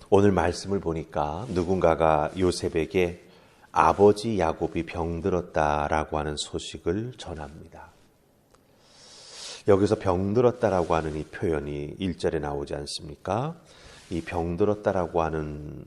오늘 말씀을 보니까 누군가가 요셉에게 아버지 야곱이 병들었다라고 하는 소식을 전합니다. 여기서 병들었다라고 하는 이 표현이 1절에 나오지 않습니까? 이 병들었다라고 하는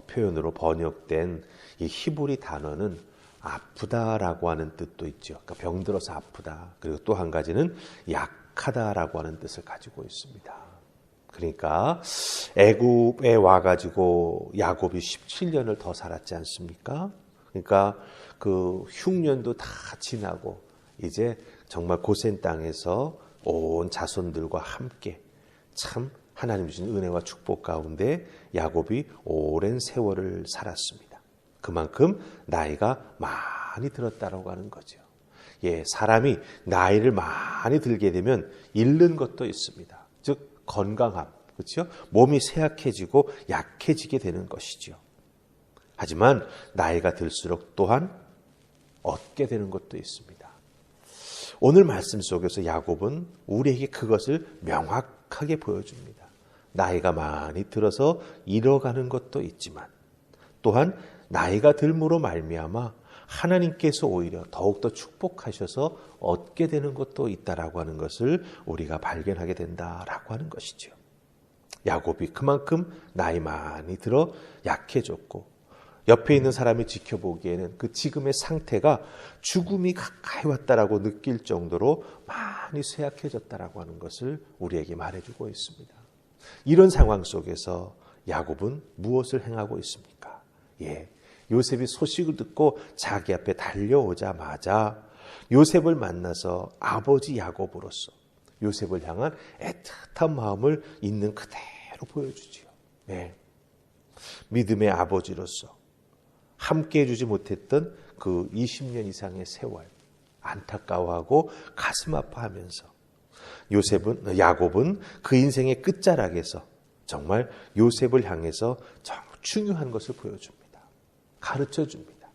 표현으로 번역된 이 히브리 단어는 아프다라고 하는 뜻도 있죠. 그러니까 병들어서 아프다. 그리고 또 한 가지는 약하다라고 하는 뜻을 가지고 있습니다. 그러니까 애굽에 와가지고 야곱이 17년을 더 살았지 않습니까? 그러니까 그 흉년도 다 지나고 이제 정말 고센 땅에서 온 자손들과 함께 참 하나님 주신 은혜와 축복 가운데 야곱이 오랜 세월을 살았습니다. 그만큼 나이가 많이 들었다라고 하는 거죠. 사람이 나이를 많이 들게 되면 잃는 것도 있습니다. 즉 건강함, 그렇죠? 몸이 쇠약해지고 약해지게 되는 것이죠. 하지만 나이가 들수록 또한 얻게 되는 것도 있습니다. 오늘 말씀 속에서 야곱은 우리에게 그것을 명확하게 보여줍니다. 나이가 많이 들어서 잃어가는 것도 있지만 또한 나이가 들므로 말미암아 하나님께서 오히려 더욱더 축복하셔서 얻게 되는 것도 있다라고 하는 것을 우리가 발견하게 된다라고 하는 것이죠. 야곱이 그만큼 나이 많이 들어 약해졌고 옆에 있는 사람이 지켜보기에는 그 지금의 상태가 죽음이 가까이 왔다라고 느낄 정도로 많이 쇠약해졌다라고 하는 것을 우리에게 말해주고 있습니다. 이런 상황 속에서 야곱은 무엇을 행하고 있습니까? 요셉이 소식을 듣고 자기 앞에 달려오자마자 요셉을 만나서 아버지 야곱으로서 요셉을 향한 애틋한 마음을 있는 그대로 보여주지요. 믿음의 아버지로서 함께 해주지 못했던 그 20년 이상의 세월 안타까워하고 가슴 아파하면서 야곱은 그 인생의 끝자락에서 정말 요셉을 향해서 정말 중요한 것을 보여줍니다. 가르쳐줍니다.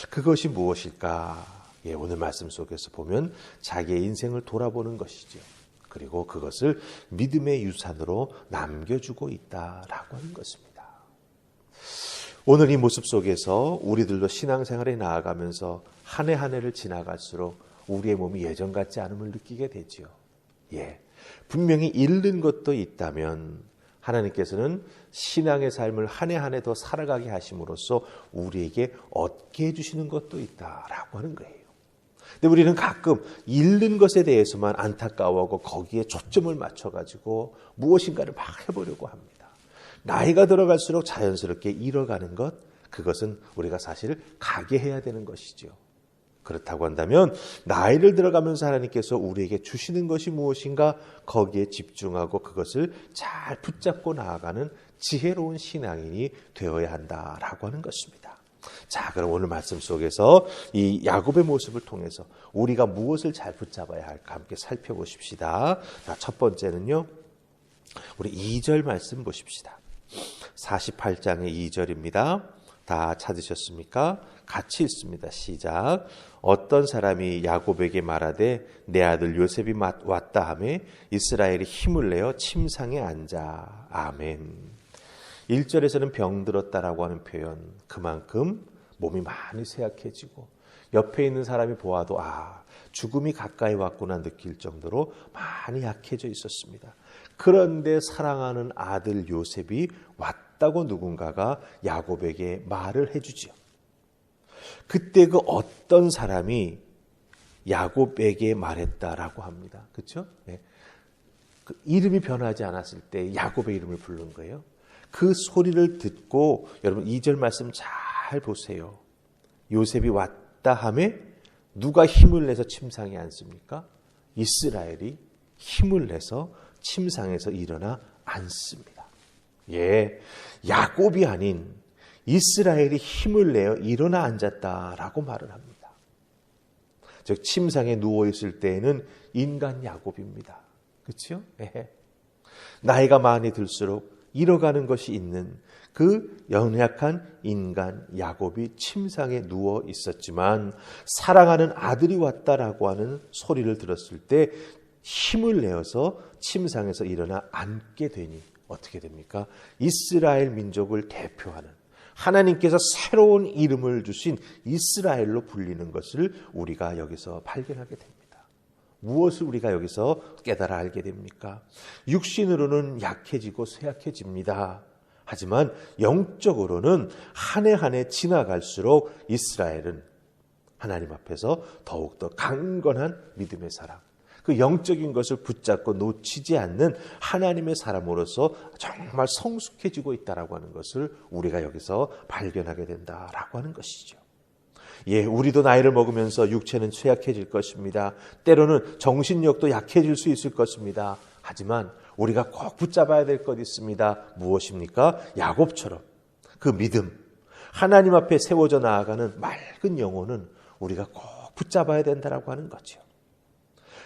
그것이 무엇일까? 오늘 말씀 속에서 보면 자기의 인생을 돌아보는 것이죠. 그리고 그것을 믿음의 유산으로 남겨주고 있다라고 하는 것입니다. 오늘 이 모습 속에서 우리들도 신앙생활에 나아가면서 한 해 한 해를 지나갈수록 우리의 몸이 예전 같지 않음을 느끼게 되지요. 분명히 잃는 것도 있다면 하나님께서는 신앙의 삶을 한 해 한 해 더 살아가게 하심으로써 우리에게 얻게 해주시는 것도 있다라고 하는 거예요. 근데 우리는 가끔 잃는 것에 대해서만 안타까워하고 거기에 초점을 맞춰가지고 무엇인가를 막 해보려고 합니다. 나이가 들어갈수록 자연스럽게 잃어가는 것, 그것은 우리가 사실 가게해야 되는 것이죠. 그렇다고 한다면 나이를 들어가면서 하나님께서 우리에게 주시는 것이 무엇인가 거기에 집중하고 그것을 잘 붙잡고 나아가는 지혜로운 신앙인이 되어야 한다라고 하는 것입니다. 자, 그럼 오늘 말씀 속에서 이 야곱의 모습을 통해서 우리가 무엇을 잘 붙잡아야 할까 함께 살펴보십시다. 자, 첫 번째는요. 우리 2절 말씀 보십시다. 48장의 2절입니다. 다 찾으셨습니까? 같이 읽습니다. 시작. 어떤 사람이 야곱에게 말하되 내 아들 요셉이 왔다 하매 이스라엘이 힘을 내어 침상에 앉아. 아멘. 1절에서는 병들었다라고 하는 표현, 그만큼 몸이 많이 쇠약해지고 옆에 있는 사람이 보아도 죽음이 가까이 왔구나 느낄 정도로 많이 약해져 있었습니다. 그런데 사랑하는 아들 요셉이 왔다고 누군가가 야곱에게 말을 해주지요. 그때 그 어떤 사람이 야곱에게 말했다라고 합니다. 그렇죠? 그 이름이 변하지 않았을 때 야곱의 이름을 부른 거예요. 그 소리를 듣고 여러분 2절 말씀 잘 보세요. 요셉이 왔다 하매 누가 힘을 내서 침상에 앉습니까? 이스라엘이 힘을 내서 침상에서 일어나 앉습니다. 야곱이 아닌 이스라엘이 힘을 내어 일어나 앉았다라고 말을 합니다. 즉 침상에 누워있을 때에는 인간 야곱입니다. 그렇죠? 나이가 많이 들수록 잃어가는 것이 있는 그 연약한 인간 야곱이 침상에 누워 있었지만 사랑하는 아들이 왔다라고 하는 소리를 들었을 때 힘을 내어서 침상에서 일어나 앉게 되니 어떻게 됩니까? 이스라엘 민족을 대표하는 하나님께서 새로운 이름을 주신 이스라엘로 불리는 것을 우리가 여기서 발견하게 됩니다. 무엇을 우리가 여기서 깨달아 알게 됩니까? 육신으로는 약해지고 쇠약해집니다. 하지만 영적으로는 한 해 한 해 지나갈수록 이스라엘은 하나님 앞에서 더욱더 강건한 믿음의 사람, 그 영적인 것을 붙잡고 놓치지 않는 하나님의 사람으로서 정말 성숙해지고 있다라고 하는 것을 우리가 여기서 발견하게 된다라고 하는 것이죠. 예, 우리도 나이를 먹으면서 육체는 쇠약해질 것입니다. 때로는 정신력도 약해질 수 있을 것입니다. 하지만 우리가 꼭 붙잡아야 될 것 있습니다. 무엇입니까? 야곱처럼 그 믿음, 하나님 앞에 세워져 나아가는 맑은 영혼은 우리가 꼭 붙잡아야 된다라고 하는 거죠.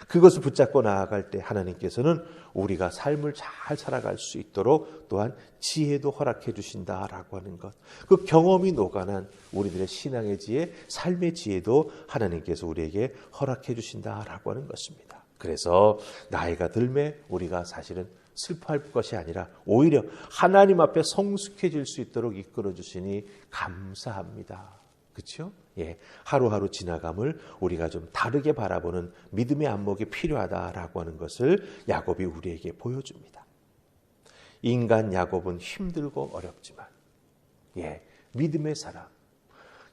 그것을 붙잡고 나아갈 때 하나님께서는 우리가 삶을 잘 살아갈 수 있도록 또한 지혜도 허락해 주신다라고 하는 것. 그 경험이 녹아난 우리들의 신앙의 지혜, 삶의 지혜도 하나님께서 우리에게 허락해 주신다라고 하는 것입니다. 그래서 나이가 들매 우리가 사실은 슬퍼할 것이 아니라 오히려 하나님 앞에 성숙해질 수 있도록 이끌어 주시니 감사합니다. 그렇죠? 예, 하루하루 지나감을 우리가 좀 다르게 바라보는 믿음의 안목이 필요하다라고 하는 것을 야곱이 우리에게 보여줍니다. 인간 야곱은 힘들고 어렵지만 믿음의 사람,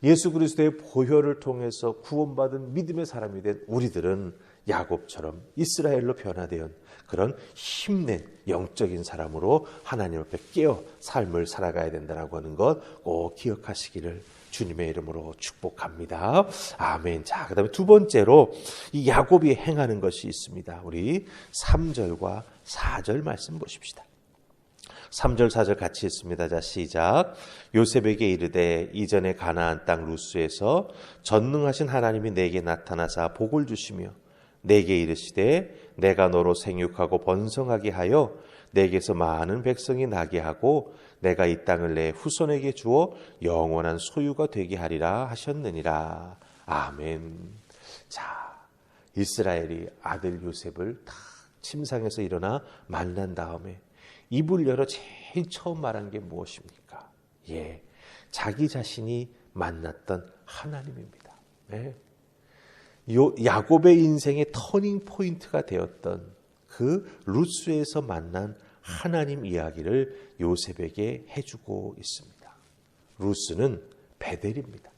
예수 그리스도의 보혈을 통해서 구원받은 믿음의 사람이 된 우리들은 야곱처럼 이스라엘로 변화된 그런 힘낸 영적인 사람으로 하나님 앞에 깨어 삶을 살아가야 된다라고 하는 것 꼭 기억하시기를 주님의 이름으로 축복합니다. 아멘. 자, 그다음에 두 번째로 이 야곱이 행하는 것이 있습니다. 우리 3절과 4절 말씀 보십시다. 3절 4절 같이 읽습니다. 자, 시작. 요셉에게 이르되 이전에 가나안 땅 루스에서 전능하신 하나님이 내게 나타나사 복을 주시며 내게 이르시되 내가 너로 생육하고 번성하게 하여 내게서 많은 백성이 나게 하고 내가 이 땅을 내 후손에게 주어 영원한 소유가 되게 하리라 하셨느니라. 아멘. 자, 이스라엘이 아들 요셉을 다 침상에서 일어나 만난 다음에 입을 열어 제일 처음 말한 게 무엇입니까? 자기 자신이 만났던 하나님입니다. 야곱의 인생의 터닝 포인트가 되었던 그 루스에서 만난 하나님 이야기를 요셉에게 해주고 있습니다. 루스는 베델입니다.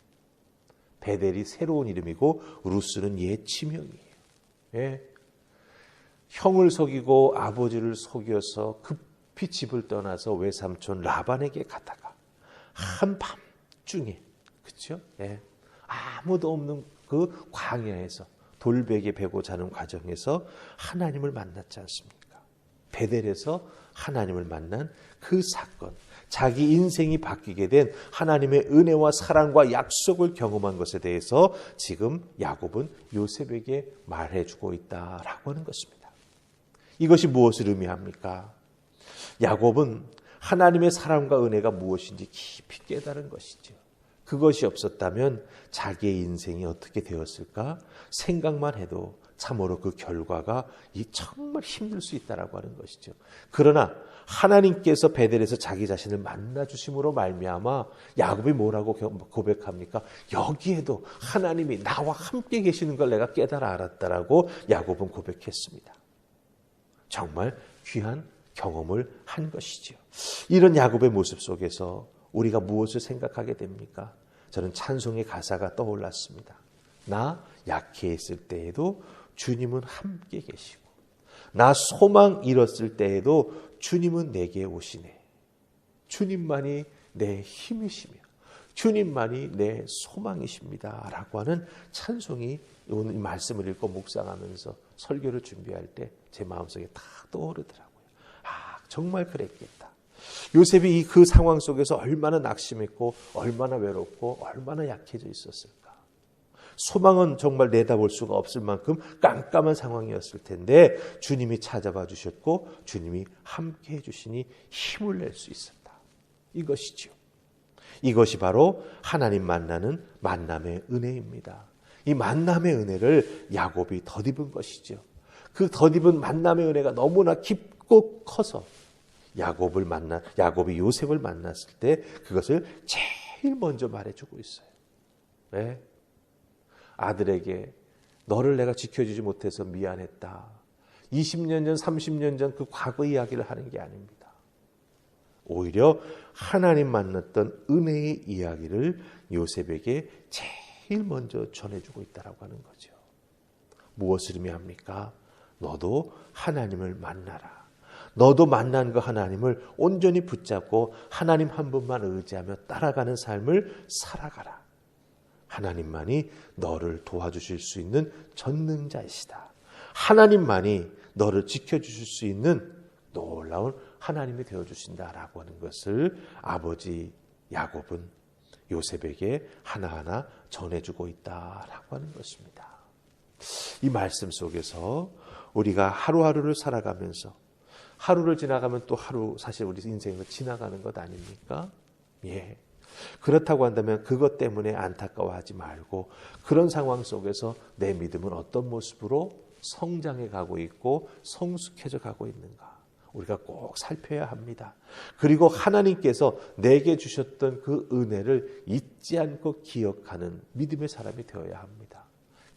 베델이 새로운 이름이고 루스는 옛 지명이에요. 형을 속이고 아버지를 속여서 급히 집을 떠나서 외삼촌 라반에게 가다가 한밤중에 그렇죠? 아무도 없는 그 광야에서 돌베개 베고 자는 과정에서 하나님을 만났지 않습니까? 베델에서 하나님을 만난 그 사건, 자기 인생이 바뀌게 된 하나님의 은혜와 사랑과 약속을 경험한 것에 대해서 지금 야곱은 요셉에게 말해주고 있다라고 하는 것입니다. 이것이 무엇을 의미합니까? 야곱은 하나님의 사랑과 은혜가 무엇인지 깊이 깨달은 것이죠. 그것이 없었다면 자기의 인생이 어떻게 되었을까 생각만 해도 참으로 그 결과가 정말 힘들 수 있다라고 하는 것이죠. 그러나 하나님께서 베델에서 자기 자신을 만나주심으로 말미암아 야곱이 뭐라고 고백합니까? 여기에도 하나님이 나와 함께 계시는 걸 내가 깨달아 알았다라고 야곱은 고백했습니다. 정말 귀한 경험을 한 것이죠. 이런 야곱의 모습 속에서 우리가 무엇을 생각하게 됩니까? 저는 찬송의 가사가 떠올랐습니다. 나 약해 있을 때에도 주님은 함께 계시고 나 소망 잃었을 때에도 주님은 내게 오시네. 주님만이 내 힘이시며 주님만이 내 소망이십니다. 라고 하는 찬송이 오늘 이 말씀을 읽고 묵상하면서 설교를 준비할 때 제 마음속에 딱 떠오르더라고요. 정말 그랬겠다. 요셉이 그 상황 속에서 얼마나 낙심했고 얼마나 외롭고 얼마나 약해져 있었을까. 소망은 정말 내다볼 수가 없을 만큼 깜깜한 상황이었을 텐데 주님이 찾아봐 주셨고 주님이 함께 해주시니 힘을 낼 수 있었다. 이것이죠. 이것이 바로 하나님 만나는 만남의 은혜입니다. 이 만남의 은혜를 야곱이 덧입은 것이죠. 그 덧입은 만남의 은혜가 너무나 깊고 커서 야곱이 요셉을 만났을 때 그것을 제일 먼저 말해주고 있어요. 네? 아들에게 너를 내가 지켜주지 못해서 미안했다. 20년 전, 30년 전 그 과거 이야기를 하는 게 아닙니다. 오히려 하나님 만났던 은혜의 이야기를 요셉에게 제일 먼저 전해주고 있다라고 하는 거죠. 무엇을 의미합니까? 너도 하나님을 만나라. 너도 만난 그 하나님을 온전히 붙잡고 하나님 한 분만 의지하며 따라가는 삶을 살아가라. 하나님만이 너를 도와주실 수 있는 전능자이시다. 하나님만이 너를 지켜주실 수 있는 놀라운 하나님이 되어주신다라고 하는 것을 아버지 야곱은 요셉에게 하나하나 전해주고 있다라고 하는 것입니다. 이 말씀 속에서 우리가 하루하루를 살아가면서 하루를 지나가면 또 하루 사실 우리 인생은 지나가는 것 아닙니까? 예. 그렇다고 한다면 그것 때문에 안타까워하지 말고 그런 상황 속에서 내 믿음은 어떤 모습으로 성장해 가고 있고 성숙해져 가고 있는가 우리가 꼭 살펴야 합니다. 그리고 하나님께서 내게 주셨던 그 은혜를 잊지 않고 기억하는 믿음의 사람이 되어야 합니다.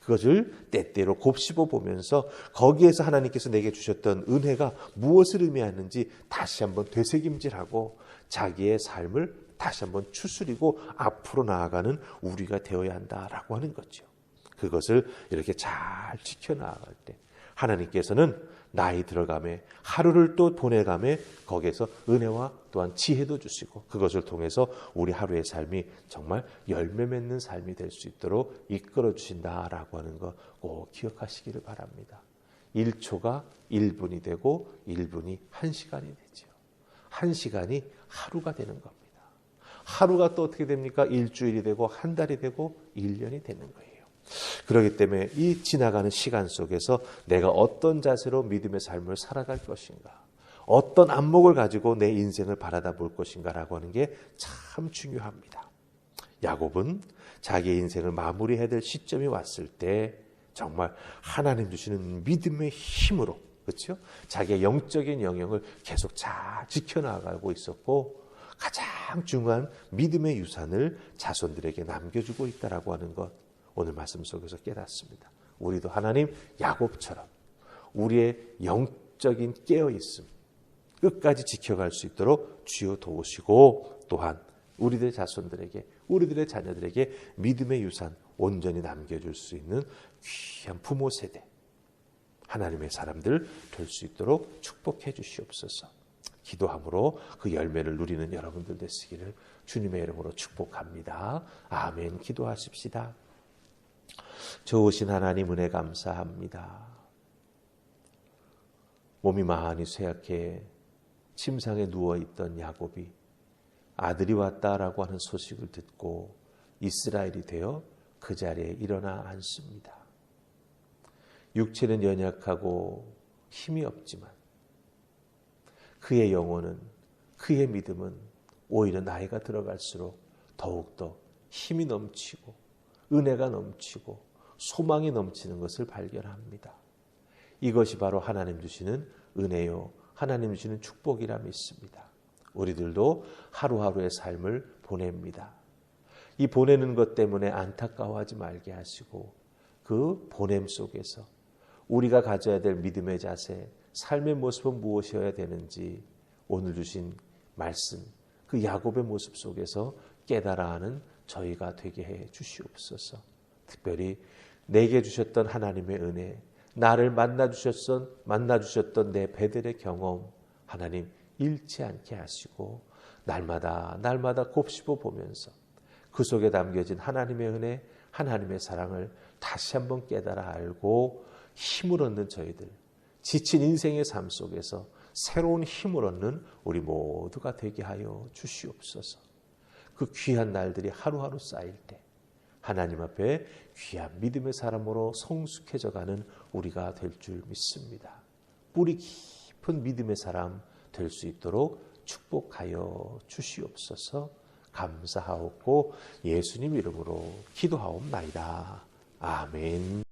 그것을 때때로 곱씹어 보면서 거기에서 하나님께서 내게 주셨던 은혜가 무엇을 의미하는지 다시 한번 되새김질하고 자기의 삶을 다시 한번 추스리고 앞으로 나아가는 우리가 되어야 한다라고 하는 거죠. 그것을 이렇게 잘 지켜나갈 때 하나님께서는 나이 들어가며 하루를 또 보내가며 거기에서 은혜와 또한 지혜도 주시고 그것을 통해서 우리 하루의 삶이 정말 열매 맺는 삶이 될 수 있도록 이끌어 주신다라고 하는 거 꼭 기억하시기를 바랍니다. 1초가 1분이 되고 1분이 1시간이 되죠. 1시간이 하루가 되는 겁니다. 하루가 또 어떻게 됩니까? 일주일이 되고 한 달이 되고 1년이 되는 거예요. 그렇기 때문에 이 지나가는 시간 속에서 내가 어떤 자세로 믿음의 삶을 살아갈 것인가, 어떤 안목을 가지고 내 인생을 바라다 볼 것인가라고 하는 게 참 중요합니다. 야곱은 자기의 인생을 마무리해야 될 시점이 왔을 때 정말 하나님 주시는 믿음의 힘으로, 그렇죠? 자기의 영적인 영역을 계속 잘 지켜나가고 있었고 가장 중요한 믿음의 유산을 자손들에게 남겨주고 있다라고 하는 것 오늘 말씀 속에서 깨닫습니다. 우리도 하나님 야곱처럼 우리의 영적인 깨어있음 끝까지 지켜갈 수 있도록 주여 도우시고 또한 우리들의 자손들에게 우리들의 자녀들에게 믿음의 유산 온전히 남겨줄 수 있는 귀한 부모 세대 하나님의 사람들 될 수 있도록 축복해 주시옵소서. 기도함으로 그 열매를 누리는 여러분들 되시기를 주님의 이름으로 축복합니다. 아멘. 기도하십시다. 좋으신 하나님 은혜 감사합니다. 몸이 많이 쇠약해 침상에 누워있던 야곱이 아들이 왔다라고 하는 소식을 듣고 이스라엘이 되어 그 자리에 일어나 앉습니다. 육체는 연약하고 힘이 없지만 그의 영혼은 그의 믿음은 오히려 나이가 들어갈수록 더욱더 힘이 넘치고 은혜가 넘치고 소망이 넘치는 것을 발견합니다. 이것이 바로 하나님 주시는 은혜요 하나님 주시는 축복이라 믿습니다. 우리들도 하루하루의 삶을 보냅니다. 이 보내는 것 때문에 안타까워하지 말게 하시고 그 보냄 속에서 우리가 가져야 될 믿음의 자세, 삶의 모습은 무엇이어야 되는지 오늘 주신 말씀, 그 야곱의 모습 속에서 깨달아 하는 저희가 되게 해 주시옵소서. 특별히 내게 주셨던 하나님의 은혜, 나를 만나 주셨던 내 배들의 경험 하나님 잃지 않게 하시고 날마다 곱씹어 보면서 그 속에 담겨진 하나님의 은혜, 하나님의 사랑을 다시 한번 깨달아 알고 힘을 얻는 저희들, 지친 인생의 삶 속에서 새로운 힘을 얻는 우리 모두가 되게 하여 주시옵소서. 그 귀한 날들이 하루하루 쌓일 때 하나님 앞에 귀한 믿음의 사람으로 성숙해져가는 우리가 될 줄 믿습니다. 뿌리 깊은 믿음의 사람 될 수 있도록 축복하여 주시옵소서. 감사하옵고 예수님 이름으로 기도하옵나이다. 아멘.